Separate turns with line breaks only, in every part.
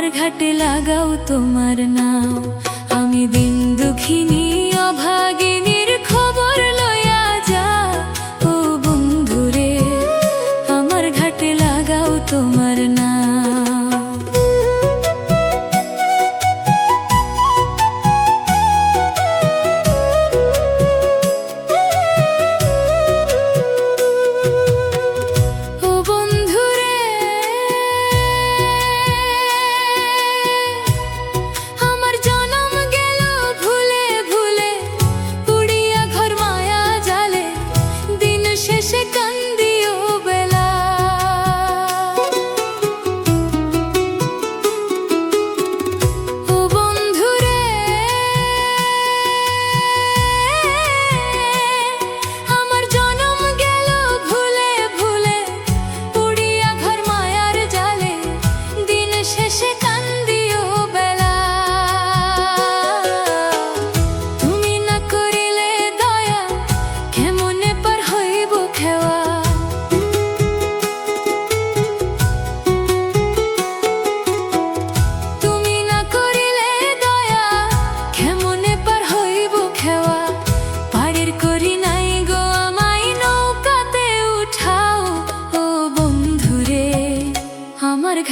আমার ঘাটে লাগাও তোমার নাও। আমি দিন দুঃখিনী অভাগিনীর খবর লইয়া যাও। ও বন্ধুরে আমার ঘাটে লাগাও তোমার নাও।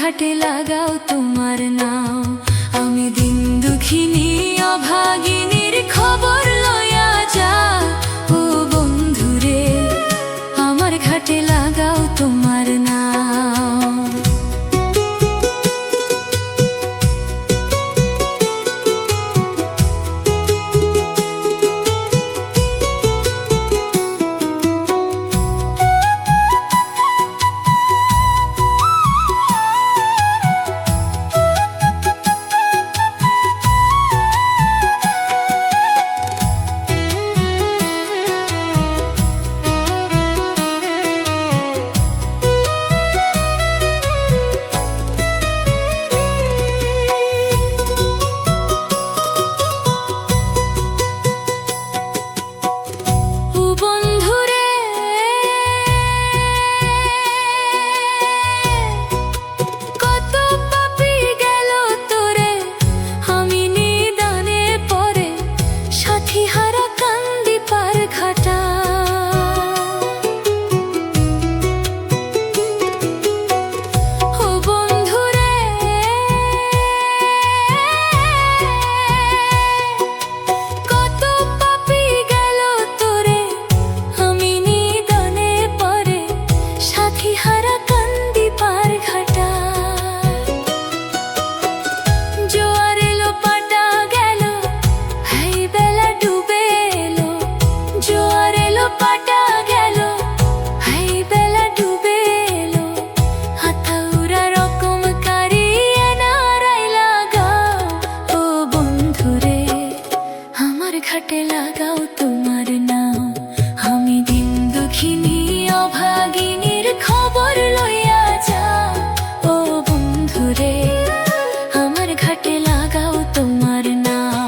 ঘাটে লাগাও তোমার নাও। আমি দিন দুঃখিনী অভাগিনীর খবর লইয়া যাও। ও বন্ধুরে আমার ঘাটে লাগাও তোমার নাও। ঘাটে লাগাও তোমার নাও। আমি দিন দুঃখিনী অভাগিনীর খবর লইয়া যাও। ও বন্ধুরে আমার ঘাটে লাগাও তোমার নাও।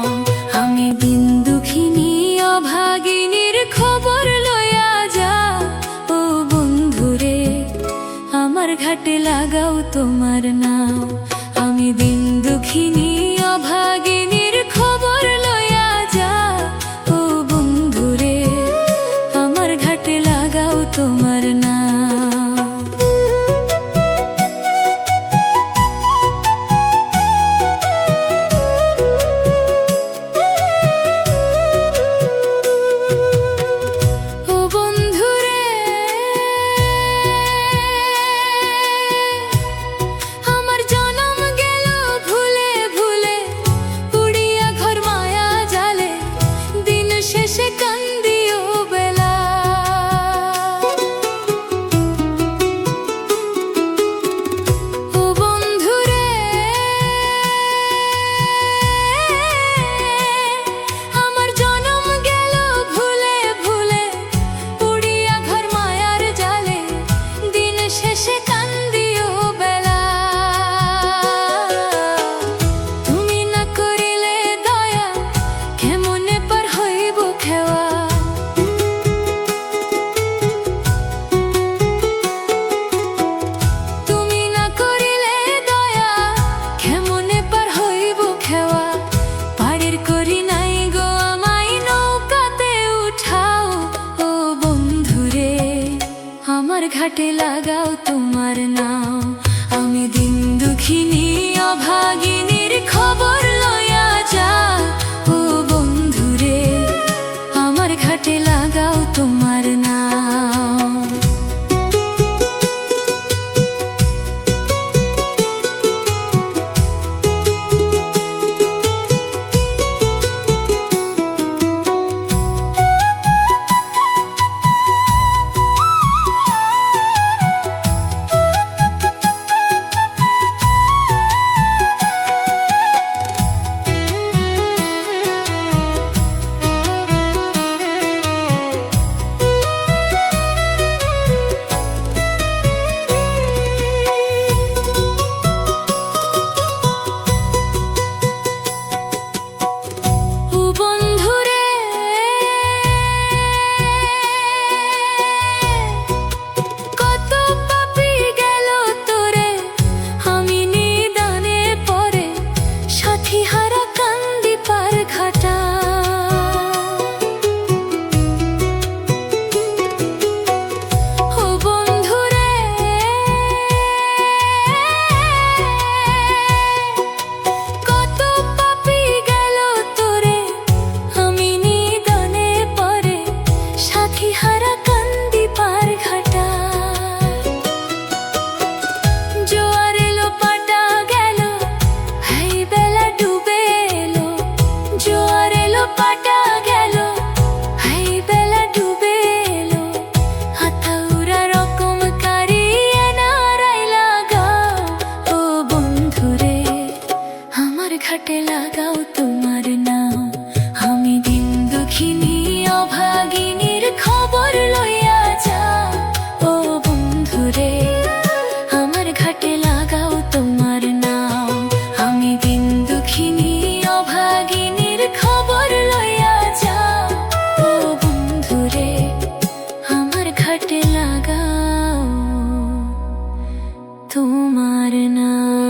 আমি দিন দুঃখিনী অভাগিনীর খবর লইয়া যাও। ও বন্ধুরে আমার ঘাটে লাগাও তোমার নাও। আমি দিন দুঃখিনী অভাগিনীর খবর লইয়া যাও। ও বন্ধুরে আমার ঘাটে লাগাও তোমার নাও। আমার জনম গেল ভুলে ভুলে, পুড়িয়া ঘর মায়া ঘাটে লাগাও তোমার নাও, আমি দিন দুঃখিনী অভাগিনীর খবর লইয়া যাও। ও বন্ধুরে, আমার ঘাটে লাগাও তোমার নাও। ঘাটে লাগাও তোমার নাও, আমি দিন দুঃখিনী অভাগিনীর খবর লইয়া যাও। ও বন্ধুরে, আমার ঘাটে লাগাও তোমার নাও, আমি দিন দুঃখিনী অভাগিনীর খবর লইয়া যাও। ও বন্ধুরে, আমার ঘাটে লাগাও তোমার নাও।